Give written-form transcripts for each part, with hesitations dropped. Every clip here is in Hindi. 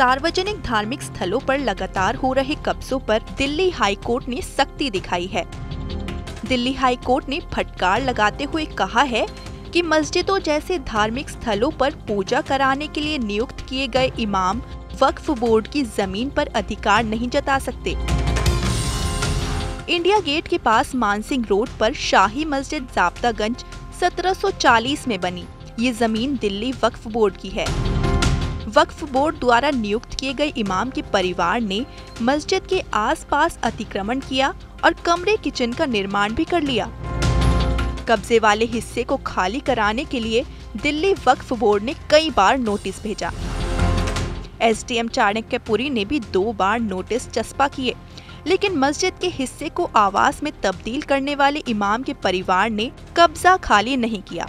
सार्वजनिक धार्मिक स्थलों पर लगातार हो रहे कब्जों पर दिल्ली हाई कोर्ट ने सख्ती दिखाई है। दिल्ली हाई कोर्ट ने फटकार लगाते हुए कहा है कि मस्जिदों जैसे धार्मिक स्थलों पर पूजा कराने के लिए नियुक्त किए गए इमाम वक्फ बोर्ड की जमीन पर अधिकार नहीं जता सकते। इंडिया गेट के पास मानसिंह रोड पर शाही मस्जिद ज़ाब्तागंज 1740 में बनी ये जमीन दिल्ली वक्फ बोर्ड की है। वक्फ बोर्ड द्वारा नियुक्त किए गए इमाम के परिवार ने मस्जिद के आसपास अतिक्रमण किया और कमरे किचन का निर्माण भी कर लिया। कब्जे वाले हिस्से को खाली कराने के लिए दिल्ली वक्फ बोर्ड ने कई बार नोटिस भेजा। एसडीएम चाणक्यपुरी ने भी 2 बार नोटिस चस्पा किए, लेकिन मस्जिद के हिस्से को आवास में तब्दील करने वाले इमाम के परिवार ने कब्जा खाली नहीं किया।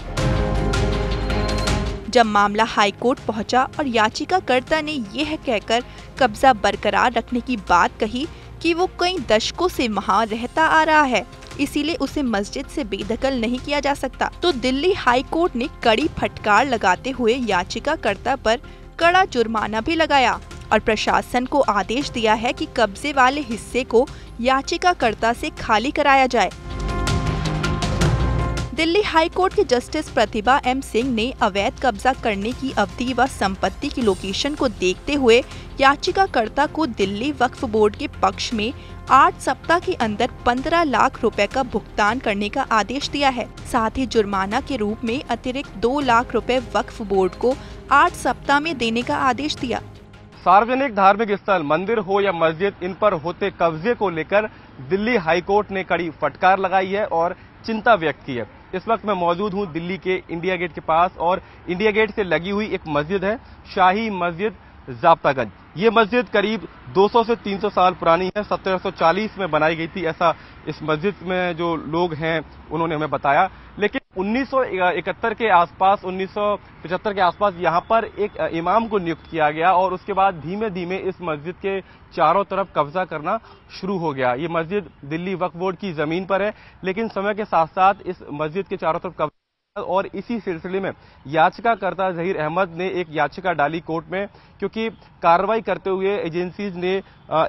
जब मामला हाई कोर्ट पहुंचा और याचिकाकर्ता ने यह कहकर कब्जा बरकरार रखने की बात कही कि वो कई दशकों से वहां रहता आ रहा है, इसीलिए उसे मस्जिद से बेदखल नहीं किया जा सकता, तो दिल्ली हाई कोर्ट ने कड़ी फटकार लगाते हुए याचिकाकर्ता पर कड़ा जुर्माना भी लगाया और प्रशासन को आदेश दिया है कि कब्जे वाले हिस्से को याचिकाकर्ता से खाली कराया जाए। दिल्ली हाई कोर्ट के जस्टिस प्रतिभा एम सिंह ने अवैध कब्जा करने की अवधि व संपत्ति की लोकेशन को देखते हुए याचिकाकर्ता को दिल्ली वक्फ बोर्ड के पक्ष में 8 सप्ताह के अंदर 15 लाख रुपए का भुगतान करने का आदेश दिया है। साथ ही जुर्माना के रूप में अतिरिक्त 2 लाख रुपए वक्फ बोर्ड को 8 सप्ताह में देने का आदेश दिया। सार्वजनिक धार्मिक स्थल मंदिर हो या मस्जिद, इन पर होते कब्जे को लेकर दिल्ली हाई कोर्ट ने कड़ी फटकार लगाई है और चिंता व्यक्त की है। इस वक्त मैं मौजूद हूं दिल्ली के इंडिया गेट के पास और इंडिया गेट से लगी हुई एक मस्जिद है, शाही मस्जिद ज़ाब्तागंज। ये मस्जिद करीब 200 से 300 साल पुरानी है, 1740 में बनाई गई थी, ऐसा इस मस्जिद में जो लोग हैं उन्होंने हमें बताया। लेकिन 1971 के आसपास, 1975 के आसपास यहाँ पर एक इमाम को नियुक्त किया गया और उसके बाद धीमे धीमे इस मस्जिद के चारों तरफ कब्जा करना शुरू हो गया। ये मस्जिद दिल्ली वक्फ बोर्ड की जमीन पर है, लेकिन समय के साथ साथ इस मस्जिद के चारों तरफ कब्जा, और इसी सिलसिले में याचिकाकर्ता जहीर अहमद ने एक याचिका डाली कोर्ट में, क्योंकि कार्रवाई करते हुए एजेंसीज ने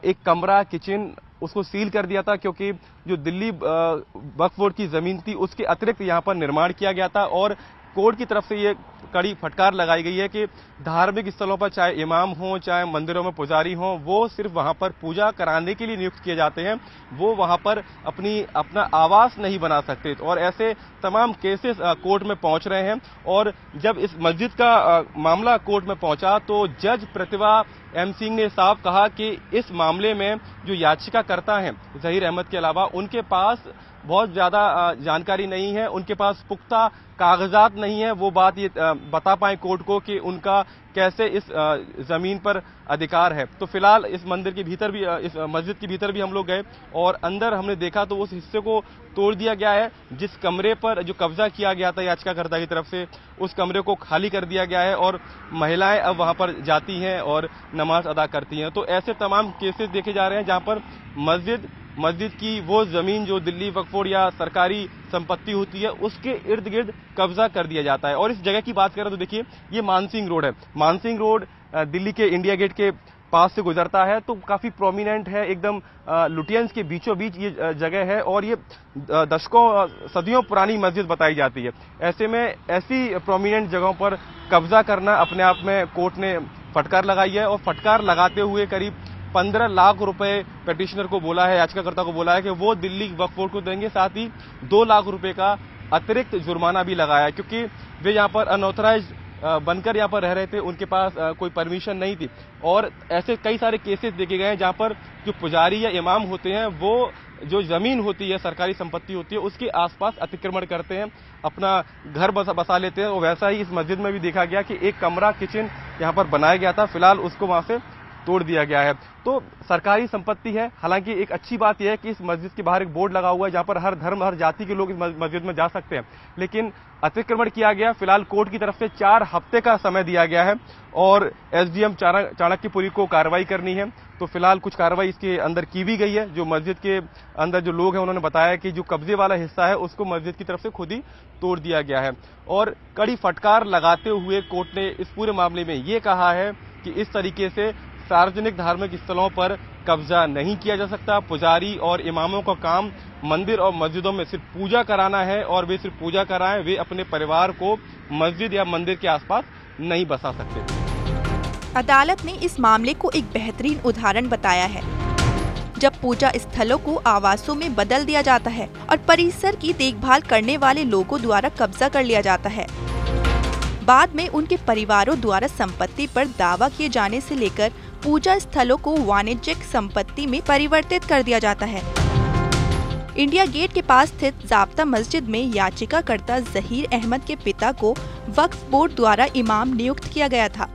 एक कमरा, किचन उसको सील कर दिया था, क्योंकि जो दिल्ली वक्फ बोर्ड की जमीन थी उसके अतिरिक्त यहां पर निर्माण किया गया था। और कोर्ट की तरफ से ये कड़ी फटकार लगाई गई है कि धार्मिक स्थलों पर चाहे इमाम हो, चाहे मंदिरों में पुजारी हो, वो सिर्फ वहां पर पूजा कराने के लिए नियुक्त किए जाते हैं, वो वहां पर अपना आवास नहीं बना सकते। और ऐसे तमाम केसेस कोर्ट में पहुंच रहे हैं। और जब इस मस्जिद का मामला कोर्ट में पहुंचा तो जज प्रतिभा एम सिंह ने साफ कहा कि इस मामले में जो याचिकाकर्ता हैं जहीर अहमद के अलावा, उनके पास बहुत ज्यादा जानकारी नहीं है, उनके पास पुख्ता कागजात नहीं है, वो बात ये बता पाए कोर्ट को कि उनका कैसे इस जमीन पर अधिकार है। तो फिलहाल इस मंदिर के भीतर भी, इस मस्जिद के भीतर भी हम लोग गए और अंदर हमने देखा तो उस हिस्से को तोड़ दिया गया है। जिस कमरे पर जो कब्जा किया गया था याचिकाकर्ता की तरफ से, उस कमरे को खाली कर दिया गया है और महिलाएं अब वहां पर जाती हैं और नमाज अदा करती हैं। तो ऐसे तमाम केसेस देखे जा रहे हैं जहां पर मस्जिद की वो जमीन जो दिल्ली वक्फ बोर्ड या सरकारी संपत्ति होती है उसके इर्द गिर्द कब्जा कर दिया जाता है। और इस जगह की बात करें तो देखिए, ये मानसिंह रोड है। मानसिंह रोड दिल्ली के इंडिया गेट के पास से गुजरता है, तो काफी प्रोमिनेंट है, एकदम लुटियंस के बीचों बीच ये जगह है और ये दशकों, सदियों पुरानी मस्जिद बताई जाती है। ऐसे में ऐसी प्रोमिनेंट जगहों पर कब्जा करना अपने आप में कोर्ट ने फटकार लगाई है और फटकार लगाते हुए करीब 15 लाख रुपए पिटिशनर को बोला है, याचिकाकर्ता को बोला है कि वो दिल्ली वक्फ बोर्ड को देंगे। साथ ही 2 लाख रुपए का अतिरिक्त जुर्माना भी लगाया है, क्योंकि वे यहाँ पर अनऑथराइज बनकर यहाँ पर रह रहे थे, उनके पास कोई परमिशन नहीं थी। और ऐसे कई सारे केसेस देखे गए हैं जहाँ पर जो पुजारी या इमाम होते हैं वो जो जमीन होती है, सरकारी संपत्ति होती है, उसके आसपास अतिक्रमण करते हैं, अपना घर बसा लेते हैं। और वैसा ही इस मस्जिद में भी देखा गया कि एक कमरा, किचन यहाँ पर बनाया गया था, फिलहाल उसको वहां से तोड़ दिया गया है। तो सरकारी संपत्ति है। हालांकि एक अच्छी बात यह है कि इस मस्जिद के बाहर एक बोर्ड लगा हुआ है जहां पर हर धर्म, हर जाति के लोग इस मस्जिद में जा सकते हैं, लेकिन अतिक्रमण किया गया। फिलहाल कोर्ट की तरफ से 4 हफ्ते का समय दिया गया है और एसडीएम चाणक्यपुरी को कार्रवाई करनी है। तो फिलहाल कुछ कार्रवाई इसके अंदर की भी गई है। जो मस्जिद के अंदर जो लोग हैं उन्होंने बताया कि जो कब्जे वाला हिस्सा है उसको मस्जिद की तरफ से खुद ही तोड़ दिया गया है। और कड़ी फटकार लगाते हुए कोर्ट ने इस पूरे मामले में ये कहा है कि इस तरीके से सार्वजनिक धार्मिक स्थलों पर कब्जा नहीं किया जा सकता। पुजारी और इमामों का काम मंदिर और मस्जिदों में सिर्फ पूजा कराना है और वे सिर्फ पूजा कराएं, वे अपने परिवार को मस्जिद या मंदिर के आसपास नहीं बसा सकते। अदालत ने इस मामले को एक बेहतरीन उदाहरण बताया है, जब पूजा स्थलों को आवासों में बदल दिया जाता है और परिसर की देखभाल करने वाले लोगों द्वारा कब्जा कर लिया जाता है। बाद में उनके परिवारों द्वारा संपत्ति पर दावा किए जाने से लेकर पूजा स्थलों को वाणिज्यिक संपत्ति में परिवर्तित कर दिया जाता है। इंडिया गेट के पास स्थित ज़ाब्ता मस्जिद में याचिकाकर्ता ज़हीर अहमद के पिता को वक्फ बोर्ड द्वारा इमाम नियुक्त किया गया था।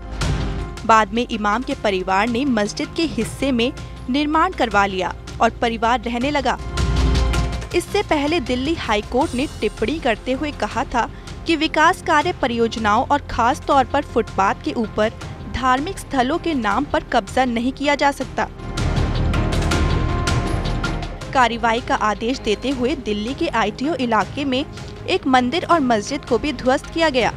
बाद में इमाम के परिवार ने मस्जिद के हिस्से में निर्माण करवा लिया और परिवार रहने लगा। इससे पहले दिल्ली हाई कोर्ट ने टिप्पणी करते हुए कहा था कि विकास कार्य परियोजनाओं और खास तौर पर फुटपाथ के ऊपर धार्मिक स्थलों के नाम पर कब्जा नहीं किया जा सकता। कार्रवाई का आदेश देते हुए दिल्ली के ITO इलाके में एक मंदिर और मस्जिद को भी ध्वस्त किया गया।